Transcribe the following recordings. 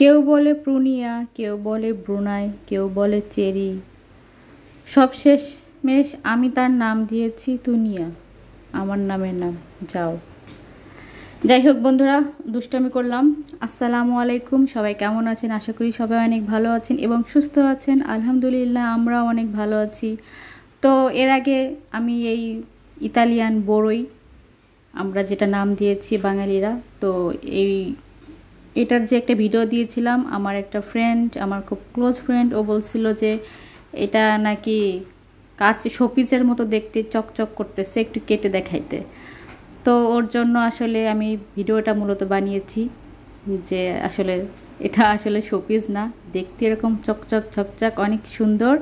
কেউ বলে প্রুনিয়া, কেউ বলে ব্রুনাই, কেউ বলে চেরি, সব শেষ মেশ আমি তার নাম দিয়েছি দুনিয়া। আমার নামের নাম যাও। যাই হোক বন্ধুরা, দুষ্টামি করলাম। আসসালামু আলাইকুম, সবাই কেমন আছেন? আশা করি সবাই অনেক ভালো আছেন এবং সুস্থ আছেন। আলহামদুলিল্লাহ আমরাও অনেক ভালো আছি। তো এর আগে আমি এই ইতালিয়ান বড়ই, আমরা যেটা নাম দিয়েছি বাঙালিরা, তো এটার যে একটা ভিডিও দিয়েছিলাম, আমার একটা ফ্রেন্ড, আমার খুব ক্লোজ ফ্রেন্ড, ও বলছিল যে এটা নাকি কাঁচি শোপিসের মতো দেখতে, চকচক করতেছে, একটু কেটে দেখাইতে। তো ওর জন্য আসলে আমি ভিডিওটা মূলত বানিয়েছি যে আসলে এটা আসলে শোপিস না, দেখতে এরকম চকচক ঝকঝক অনেক সুন্দর।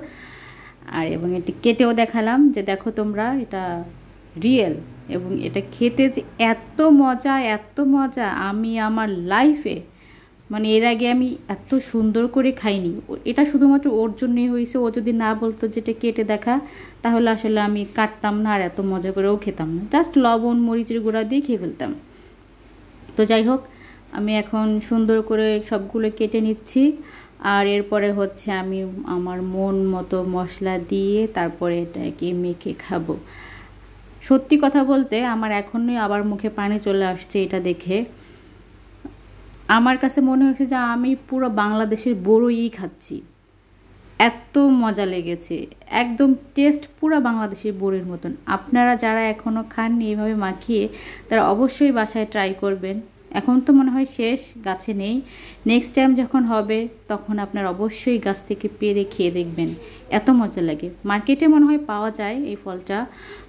আর এবং এটি কেটেও দেখালাম যে দেখো তোমরা, এটা রিয়েল এবং এটা খেতে যে এত মজা, এত মজা, আমি আমার লাইফে মানে এর আগে আমি এত সুন্দর করে খাইনি। এটা শুধুমাত্র ওর জন্যই হয়েছে। ও যদি না বলতো যেটা কেটে দেখা, তাহলে আসলে আমি কাটতাম না আর এত মজা করেও খেতাম না, জাস্ট লবণ মরিচের গুঁড়া দিয়ে খেয়ে ফেলতাম। তো যাই হোক, আমি এখন সুন্দর করে সবগুলো কেটে নিচ্ছি। আর এরপরে হচ্ছে আমি আমার মন মতো মশলা দিয়ে তারপরে এটাকে মেখে খাবো। সত্যি কথা বলতে আমার এখনই আবার মুখে পানি চলে আসছে এটা দেখে। আমার কাছে মনে হয়েছে যে আমি পুরো বাংলাদেশের বড়ই খাচ্ছি, এত মজা লেগেছে। একদম টেস্ট পুরো বাংলাদেশের বড়ির মতন। আপনারা যারা এখনও খাননি এইভাবে মাখিয়ে, তারা অবশ্যই বাসায় ট্রাই করবেন। এখন তো মনে হয় শেষ, গাছে নেই। নেক্সট টাইম যখন হবে তখন আপনার অবশ্যই গাছ থেকে পেরে খেয়ে দেখবেন, এত মজা লাগে। মার্কেটে মনে হয় পাওয়া যায় এই ফলটা,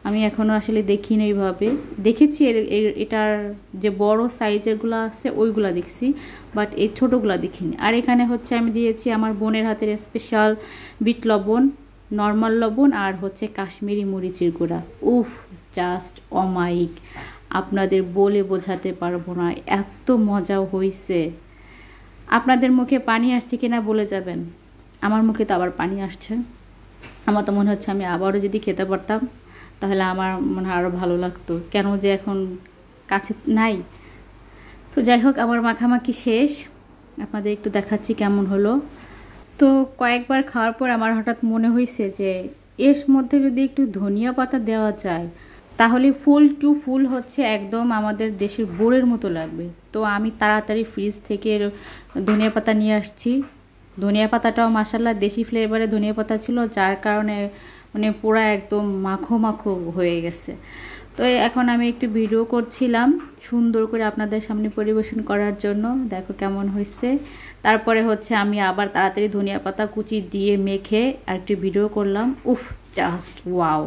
আমি এখনও আসলে দেখিনি এইভাবে। দেখেছি এটার যে বড় সাইজেরগুলো আছে ওইগুলো দেখছি, বাট এই ছোটোগুলো দেখিনি। আর এখানে হচ্ছে আমি দিয়েছি আমার বোনের হাতের স্পেশাল বিট লবণ, নর্মাল লবণ, আর হচ্ছে কাশ্মীরি মরিচের গুঁড়া। উফ, জাস্ট অমাইক, আপনাদের বলে বোঝাতে পারবো না, এত মজা হয়েছে। আপনাদের মুখে পানি আসছে কিনা বলে যাবেন। আমার মুখে তো আবার পানি আসছে। আমার তো মনে হচ্ছে আমি আবারও যদি খেতে পারতাম তাহলে আমার মনে হয় আরও ভালো লাগতো, কেন যে এখন কাছে নাই। তো যাই হোক, আমার মাখামাখি শেষ, আপনাদের একটু দেখাচ্ছি কেমন হলো। তো কয়েকবার খাওয়ার পর আমার হঠাৎ মনে হয়েছে যে এর মধ্যে যদি একটু ধনিয়া পাতা দেওয়া যায় তাহলে ফুল টু ফুল হচ্ছে একদম আমাদের দেশের বোরের মতো লাগবে। তো আমি তাড়াতাড়ি ফ্রিজ থেকে ধনিয়া পাতা নিয়ে আসছি। ধনিয়া পাতাটাও মাশাআল্লাহ দেশি ফ্লেভারে ধনিয়া পাতা ছিল, যার কারণে মানে পুরো একদম মাখো মাখো হয়ে গেছে। তো এখন আমি একটু ভিডিও করছিলাম সুন্দর করে আপনাদের সামনে পরিবেশন করার জন্য, দেখো কেমন হয়েছে। তারপরে হচ্ছে আমি আবার তাড়াতাড়ি ধনিয়া পাতা কুচি দিয়ে মেখে আর একটু ভিডিও করলাম। উফ, জাস্ট ওয়াও।